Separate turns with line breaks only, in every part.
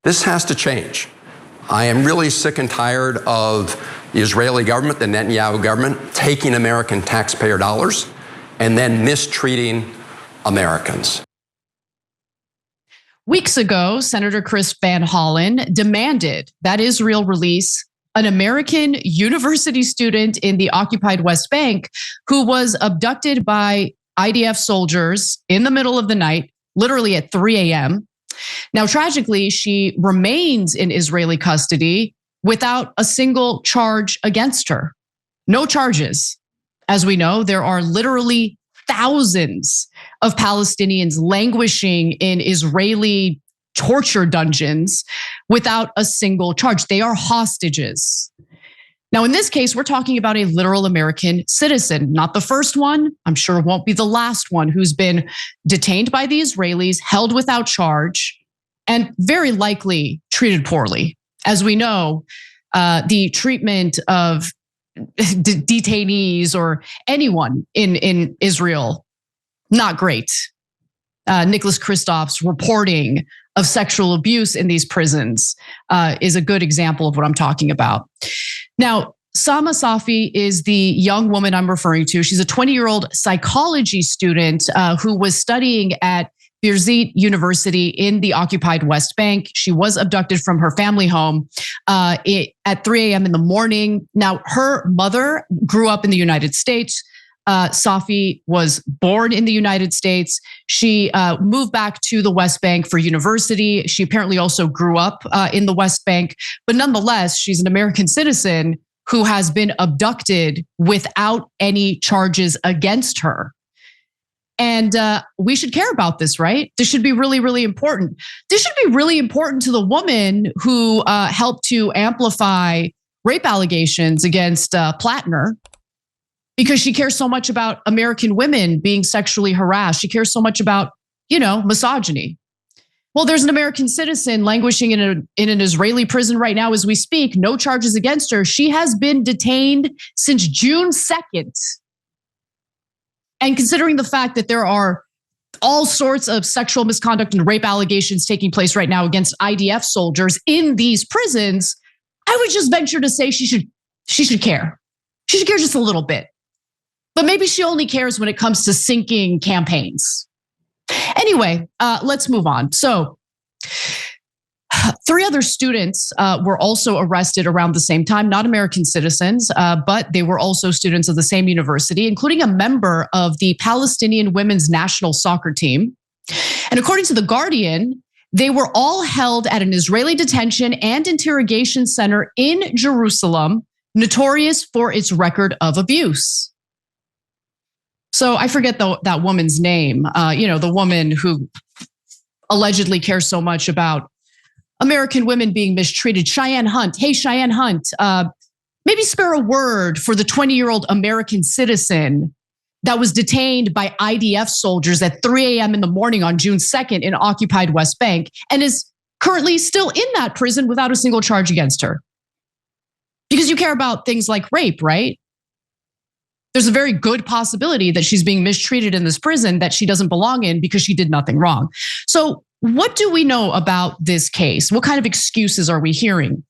This has to change. I am really sick and tired of the Israeli government, the Netanyahu government, taking American taxpayer dollars and then mistreating Americans.
Weeks ago, Senator Chris Van Hollen demanded that Israel release an American university student in the occupied West Bank who was abducted by IDF soldiers in the middle of the night, literally at 3 a.m. Now, tragically, she remains in Israeli custody without a single charge against her. No charges. As we know, there are literally thousands of Palestinians languishing in Israeli torture dungeons without a single charge. They are hostages. Now, in this case, we're talking about a literal American citizen, not the first one. I'm sure it won't be the last one who's been detained by the Israelis, held without charge, and very likely treated poorly. As we know, the treatment of detainees or anyone in Israel, not great. Nicholas Kristof's reporting of sexual abuse in these prisons is a good example of what I'm talking about. Now, Sama Safi is the young woman I'm referring to. She's a 20-year-old psychology student who was studying at Birzeit University in the occupied West Bank. She was abducted from her family home at 3 a.m. in the morning. Now, her mother grew up in the United States. Safi was born in the United States. She moved back to the West Bank for university. She apparently also grew up in the West Bank, but nonetheless, she's an American citizen who has been abducted without any charges against her. And we should care about this, right? This should be really, really important. This should be really important to the woman who helped to amplify rape allegations against Plattner, because she cares so much about American women being sexually harassed. She cares so much about, misogyny. Well, there's an American citizen languishing in an Israeli prison right now as we speak. No charges against her. She has been detained since June 2nd. And considering the fact that there are all sorts of sexual misconduct and rape allegations taking place right now against IDF soldiers in these prisons, I would just venture to say she should care. She should care just a little bit. But maybe she only cares when it comes to sinking campaigns. Anyway, let's move on. So 3 other students were also arrested around the same time, not American citizens, but they were also students of the same university, including a member of the Palestinian women's national soccer team. And according to The Guardian, they were all held at an Israeli detention and interrogation center in Jerusalem, notorious for its record of abuse. So I forget that woman's name, the woman who allegedly cares so much about American women being mistreated, Cheyenne Hunt. Hey, Cheyenne Hunt, maybe spare a word for the 20-year-old American citizen that was detained by IDF soldiers at 3 a.m. in the morning on June 2nd in occupied West Bank and is currently still in that prison without a single charge against her. Because you care about things like rape, right? There's a very good possibility that she's being mistreated in this prison that she doesn't belong in because she did nothing wrong. So what do we know about this case? What kind of excuses are we hearing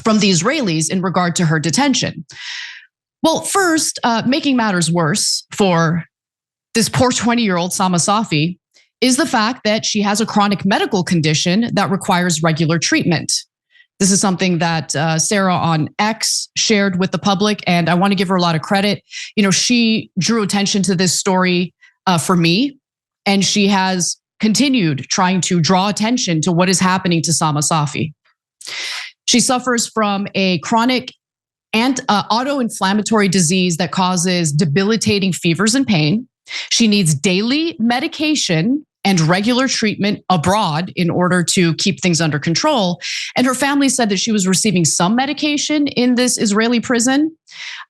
from the Israelis in regard to her detention? Well, first, making matters worse for this poor 20-year-old Sama Safi is the fact that she has a chronic medical condition that requires regular treatment. This is something that Sarah on X shared with the public, and I want to give her a lot of credit. She drew attention to this story for me, and she has continued trying to draw attention to what is happening to Sama Safi. She suffers from a chronic and auto-inflammatory disease that causes debilitating fevers and pain. She needs daily medication and regular treatment abroad in order to keep things under control. And her family said that she was receiving some medication in this Israeli prison,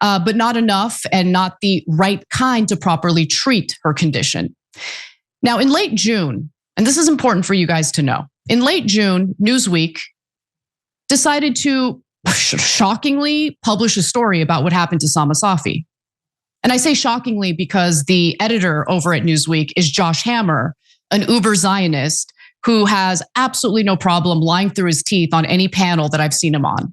but not enough and not the right kind to properly treat her condition. Now, in late June, and this is important for you guys to know, in late June, Newsweek decided to shockingly publish a story about what happened to Sama Safi. And I say shockingly because the editor over at Newsweek is Josh Hammer, an uber Zionist who has absolutely no problem lying through his teeth on any panel that I've seen him on.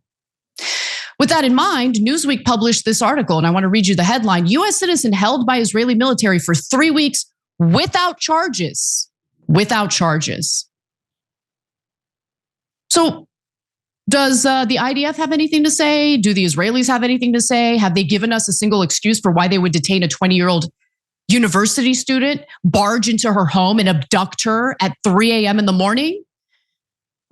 With that in mind, Newsweek published this article, and I want to read you the headline. U.S. citizen held by Israeli military for 3 weeks without charges. Without charges. So does the IDF have anything to say? Do the Israelis have anything to say? Have they given us a single excuse for why they would detain a 20-year-old university student, barge into her home and abduct her at 3 a.m. in the morning?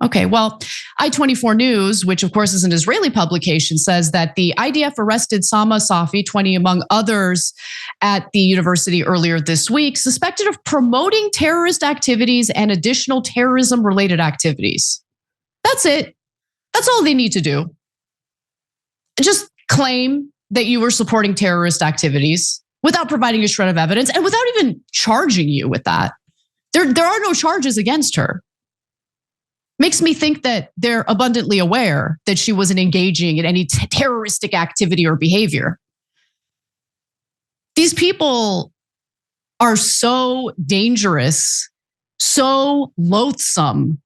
Okay, well, I-24 News, which of course is an Israeli publication, says that the IDF arrested Sama Safi, 20 among others, at the university earlier this week, suspected of promoting terrorist activities and additional terrorism-related activities. That's it. That's all they need to do. Just claim that you were supporting terrorist activities without providing a shred of evidence and without even charging you with that. There are no charges against her. Makes me think that they're abundantly aware that she wasn't engaging in any terroristic activity or behavior. These people are so dangerous, so loathsome,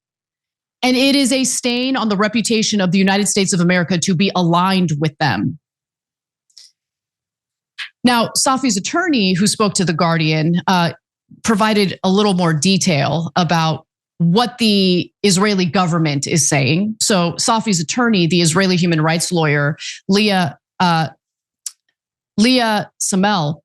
and it is a stain on the reputation of the United States of America to be aligned with them. Now, Safi's attorney, who spoke to The Guardian, provided a little more detail about what the Israeli government is saying. So Safi's attorney, the Israeli human rights lawyer, Leah Samel,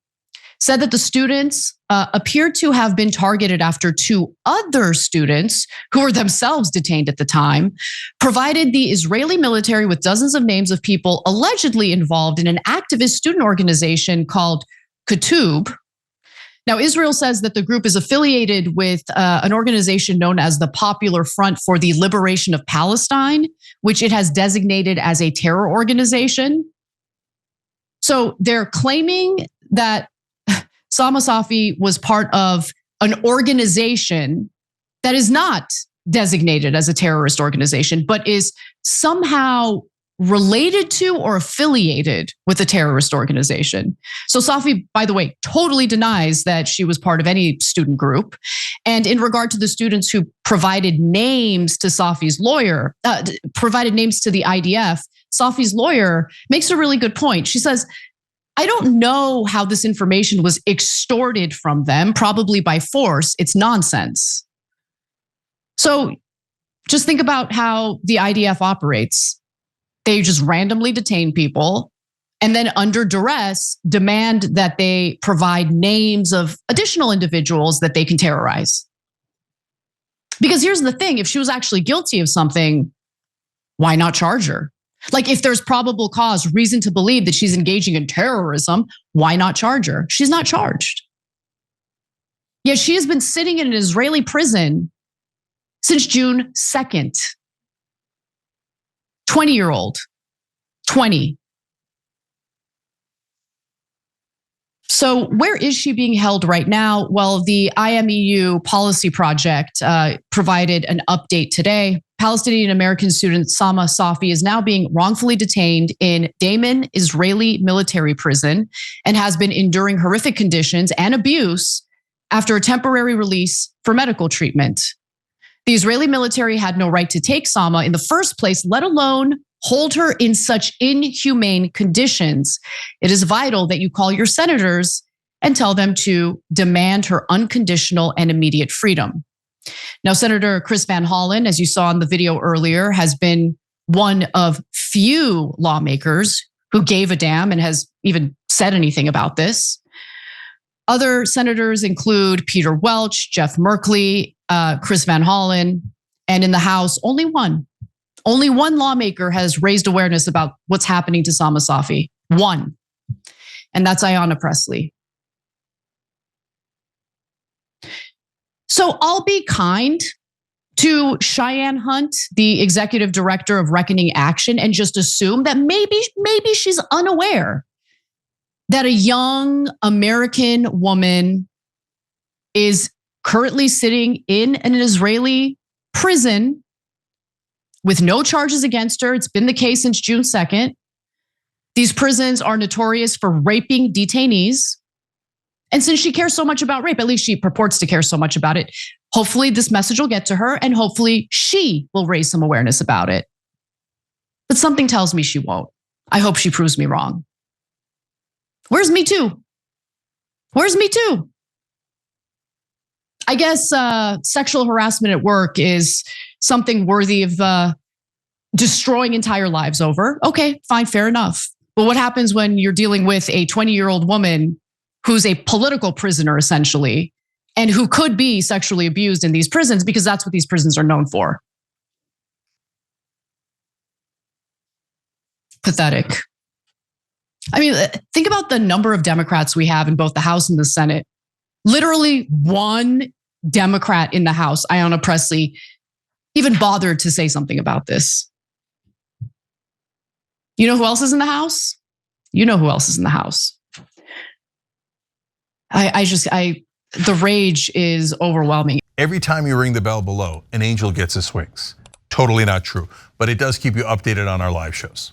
said that the students appeared to have been targeted after 2 other students who were themselves detained at the time, provided the Israeli military with dozens of names of people allegedly involved in an activist student organization called Katub. Now, Israel says that the group is affiliated with an organization known as the Popular Front for the Liberation of Palestine, which it has designated as a terror organization. So they're claiming that Sama Safi was part of an organization that is not designated as a terrorist organization, but is somehow related to or affiliated with a terrorist organization. So Safi, by the way, totally denies that she was part of any student group. And in regard to the students who provided names to Safi's lawyer, provided names to the IDF, Safi's lawyer makes a really good point. She says, I don't know how this information was extorted from them, probably by force. It's nonsense. So just think about how the IDF operates. They just randomly detain people and then under duress demand that they provide names of additional individuals that they can terrorize. Because here's the thing, if she was actually guilty of something, why not charge her? Like if there's probable cause, reason to believe that she's engaging in terrorism, why not charge her? She's not charged. Yet she has been sitting in an Israeli prison since June 2nd. 20-year-old, 20. So where is she being held right now? Well, the IMEU Policy Project provided an update today. Palestinian American student Sama Safi is now being wrongfully detained in Damon Israeli military prison and has been enduring horrific conditions and abuse after a temporary release for medical treatment. The Israeli military had no right to take Sama in the first place, let alone hold her in such inhumane conditions. It is vital that you call your senators and tell them to demand her unconditional and immediate freedom. Now, Senator Chris Van Hollen, as you saw in the video earlier, has been one of few lawmakers who gave a damn and has even said anything about this. Other senators include Peter Welch, Jeff Merkley, Chris Van Hollen, and in the House, only one lawmaker has raised awareness about what's happening to Sama Safi. One, and that's Ayanna Pressley. So I'll be kind to Cheyenne Hunt, the executive director of Reckoning Action, and just assume that maybe she's unaware that a young American woman is currently sitting in an Israeli prison with no charges against her. It's been the case since June 2nd. These prisons are notorious for raping detainees. And since she cares so much about rape, at least she purports to care so much about it, Hopefully this message will get to her and hopefully she will raise some awareness about it. But something tells me she won't. I hope she proves me wrong. Where's Me Too? Where's Me Too? I guess sexual harassment at work is something worthy of destroying entire lives over. Okay, fine, fair enough. But what happens when you're dealing with a 20-year-old woman who's a political prisoner, essentially, and who could be sexually abused in these prisons because that's what these prisons are known for? Pathetic. I mean, think about the number of Democrats we have in both the House and the Senate. Literally one Democrat in the House, Ayanna Pressley, even bothered to say something about this. You know who else is in the House? You know who else is in the House. The rage is overwhelming.
Every time you ring the bell below, an angel gets his wings. Totally not true, but it does keep you updated on our live shows.